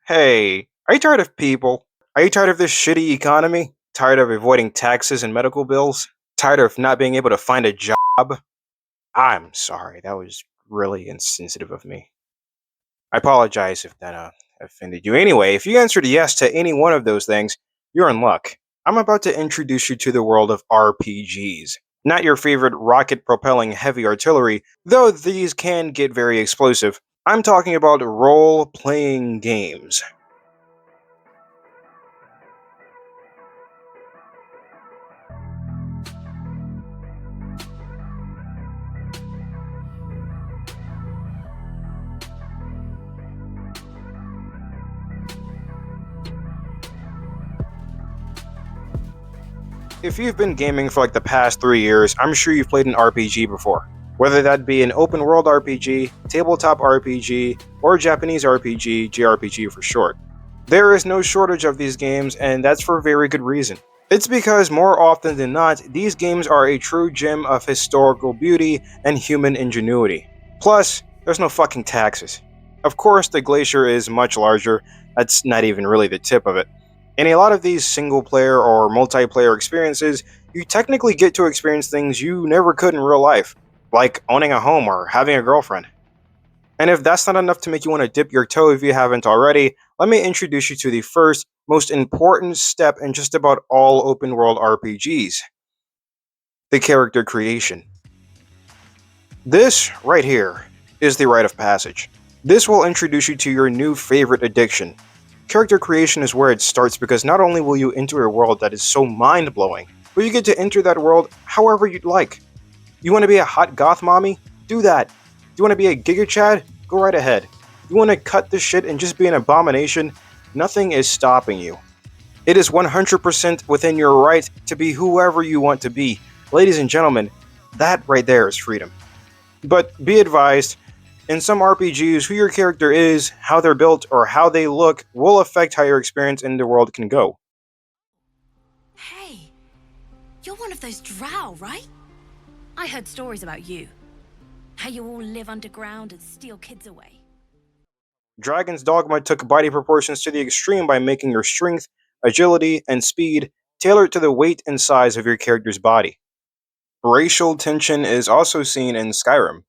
Hey, are you tired of people? Are you tired of this shitty economy? Tired of avoiding taxes and medical bills? Tired of not being able to find a job? I'm sorry, that was really insensitive of me. I apologize if that offended you. Anyway, if you answered yes to any one of those things, you're in luck. I'm about to introduce you to the world of RPGs. Not your favorite rocket propelling heavy artillery, though these can get very explosive. I'm talking about role playing games. If you've been gaming for like the past 3 years, I'm sure you've played an RPG before. Whether that be an open world RPG, tabletop RPG, or Japanese RPG, JRPG for short. There is no shortage of these games, and that's for very good reason. It's because more often than not, these games are a true gem of historical beauty and human ingenuity. Plus, there's no fucking taxes. Of course, the glacier is much larger, that's not even really the tip of it. In a lot of these single player or multiplayer experiences, you technically get to experience things you never could in real life, like owning a home or having a girlfriend. And if that's not enough to make you want to dip your toe if you haven't already, let me introduce you to the first, most important step in just about all open world RPGs: the character creation. This, right here, is the rite of passage. This will introduce you to your new favorite addiction. Character creation is where it starts because not only will you enter a world that is so mind blowing, but you get to enter that world however you'd like. You want to be a hot goth mommy? Do that. Do you want to be a Giga Chad? Go right ahead. You want to cut this shit and just be an abomination? Nothing is stopping you. It is 100% within your right to be whoever you want to be. Ladies and gentlemen, that right there is freedom. But be advised, in some RPGs, who your character is, how they're built, or how they look will affect how your experience in the world can go. Hey, you're one of those drow, right? I heard stories about you. How you all live underground and steal kids away. Dragon's Dogma took body proportions to the extreme by making your strength, agility, and speed tailored to the weight and size of your character's body. Racial tension is also seen in Skyrim.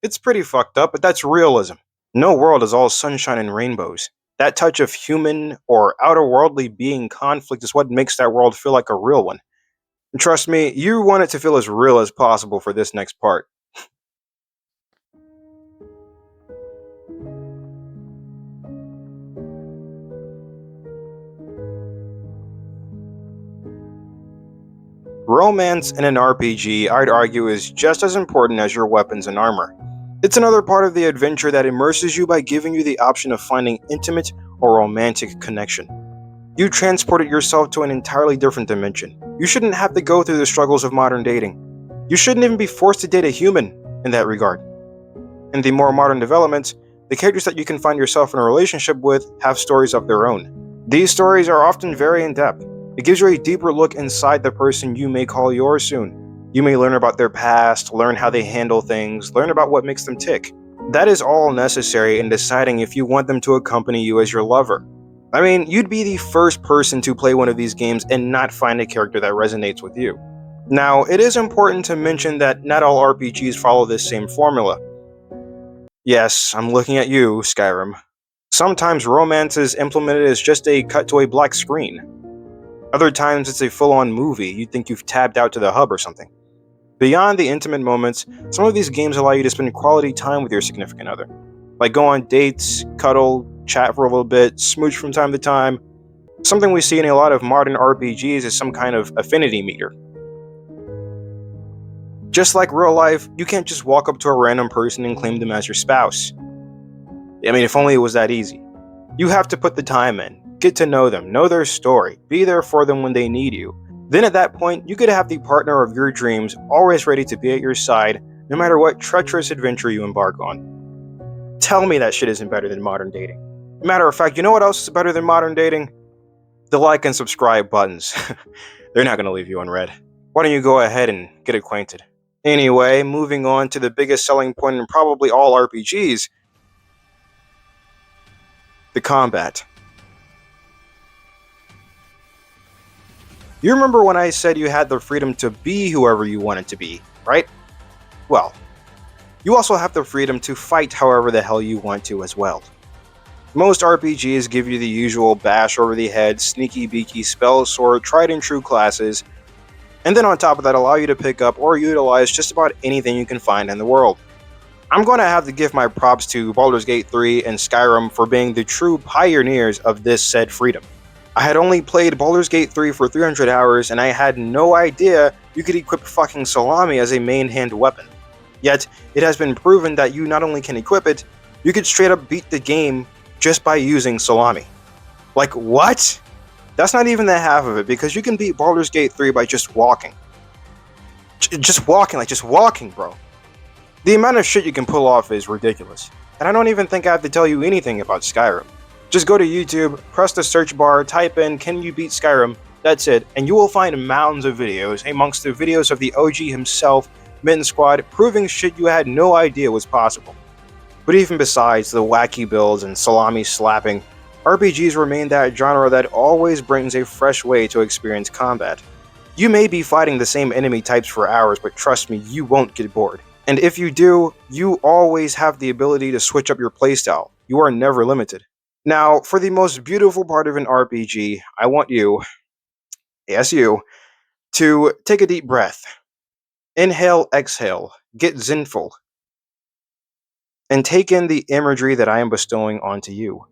It's pretty fucked up, but that's realism. No world is all sunshine and rainbows. That touch of human or outer worldly being conflict is what makes that world feel like a real one. And trust me, you want it to feel as real as possible for this next part. Romance in an RPG, I'd argue, is just as important as your weapons and armor. It's another part of the adventure that immerses you by giving you the option of finding intimate or romantic connection. You transported yourself to an entirely different dimension. You shouldn't have to go through the struggles of modern dating. You shouldn't even be forced to date a human in that regard. In the more modern developments, the characters that you can find yourself in a relationship with have stories of their own. These stories are often very in depth. It gives you a deeper look inside the person you may call yours soon. You may learn about their past, learn how they handle things, learn about what makes them tick. That is all necessary in deciding if you want them to accompany you as your lover. I mean, you'd be the first person to play one of these games and not find a character that resonates with you. Now, it is important to mention that not all RPGs follow this same formula. Yes, I'm looking at you, Skyrim. Sometimes romance is implemented as just a cut to a black screen. Other times it's a full on movie, you'd think you've tabbed out to the hub or something. Beyond the intimate moments, some of these games allow you to spend quality time with your significant other. Like go on dates, cuddle, chat for a little bit, smooch from time to time. Something we see in a lot of modern RPGs is some kind of affinity meter. Just like real life, you can't just walk up to a random person and claim them as your spouse. I mean, if only it was that easy. You have to put the time in, get to know their story, be there for them when they need you. Then at that point, you could have the partner of your dreams always ready to be at your side, no matter what treacherous adventure you embark on. Tell me that shit isn't better than modern dating. Matter of fact, you know what else is better than modern dating? The like and subscribe buttons. They're not going to leave you unread. Why don't you go ahead and get acquainted? Anyway, moving on to the biggest selling point in probably all RPGs: the combat. You remember when I said you had the freedom to be whoever you wanted to be, right? Well, you also have the freedom to fight however the hell you want to as well. Most RPGs give you the usual bash over the head, sneaky beaky spell sword, tried and true classes, and then on top of that allow you to pick up or utilize just about anything you can find in the world. I'm going to have to give my props to Baldur's Gate 3 and Skyrim for being the true pioneers of this said freedom. I had only played Baldur's Gate 3 for 300 hours and I had no idea you could equip fucking salami as a main hand weapon. Yet, it has been proven that you not only can equip it, you could straight up beat the game just by using salami. Like, what? That's not even the half of it, because you can beat Baldur's Gate 3 by just walking. Just walking, bro. The amount of shit you can pull off is ridiculous. And I don't even think I have to tell you anything about Skyrim. Just go to YouTube, press the search bar, type in, "Can you beat Skyrim?" That's it, and you will find mounds of videos, amongst the videos of the OG himself, Mitten Squad, proving shit you had no idea was possible. But even besides the wacky builds and salami slapping, RPGs remain that genre that always brings a fresh way to experience combat. You may be fighting the same enemy types for hours, but trust me, you won't get bored. And if you do, you always have the ability to switch up your playstyle. You are never limited. Now, for the most beautiful part of an RPG, I want you, yes you, to take a deep breath. Inhale, exhale, get zenful, and take in the imagery that I am bestowing onto you.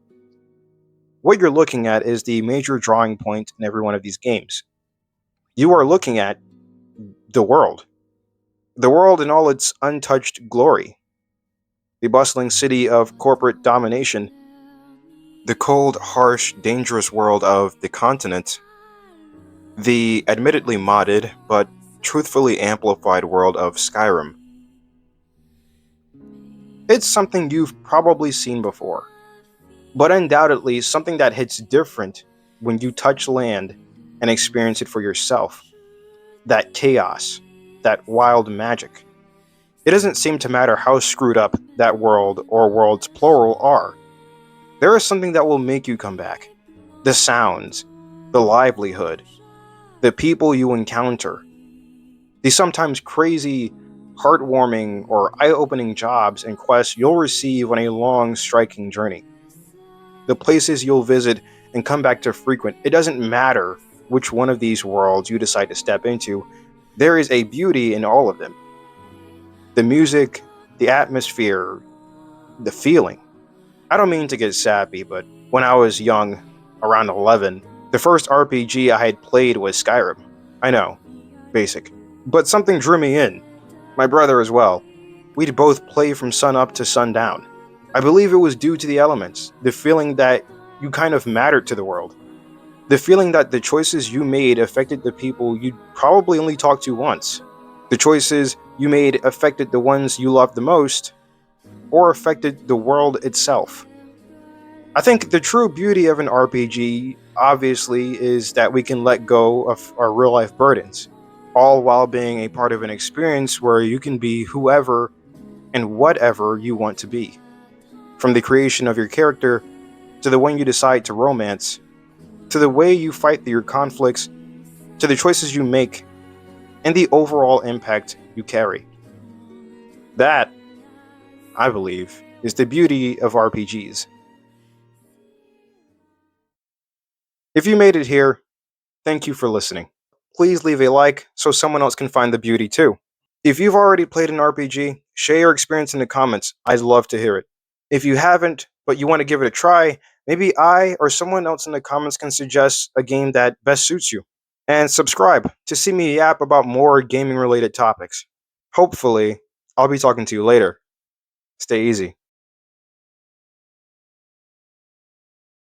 What you're looking at is the major drawing point in every one of these games. You are looking at the world. The world in all its untouched glory. The bustling city of corporate domination. The cold, harsh, dangerous world of the continent. The admittedly modded, but truthfully amplified world of Skyrim. It's something you've probably seen before, but undoubtedly something that hits different when you touch land and experience it for yourself. That chaos, that wild magic. It doesn't seem to matter how screwed up that world or worlds plural are. There is something that will make you come back. The sounds, the livelihood, the people you encounter, the sometimes crazy, heartwarming, or eye-opening jobs and quests you'll receive on a long, striking journey. The places you'll visit and come back to frequent. It doesn't matter which one of these worlds you decide to step into, there is a beauty in all of them. The music, the atmosphere, the feeling. I don't mean to get sappy, but when I was young, around 11, the first RPG I had played was Skyrim. I know, basic. But something drew me in. My brother as well. We'd both play from sun up to sundown. I believe it was due to the elements, the feeling that you kind of mattered to the world. The feeling that the choices you made affected the people you'd probably only talked to once. The choices you made affected the ones you loved the most, or affected the world itself. I think the true beauty of an RPG, obviously, is that we can let go of our real life burdens, all while being a part of an experience where you can be whoever and whatever you want to be. From the creation of your character, to the one you decide to romance, to the way you fight through your conflicts, to the choices you make, and the overall impact you carry. That, I believe, is the beauty of RPGs. If you made it here, thank you for listening. Please leave a like so someone else can find the beauty too. If you've already played an RPG, share your experience in the comments. I'd love to hear it. If you haven't, but you want to give it a try, maybe I or someone else in the comments can suggest a game that best suits you. And subscribe to see me yap about more gaming related topics. Hopefully, I'll be talking to you later. Stay easy.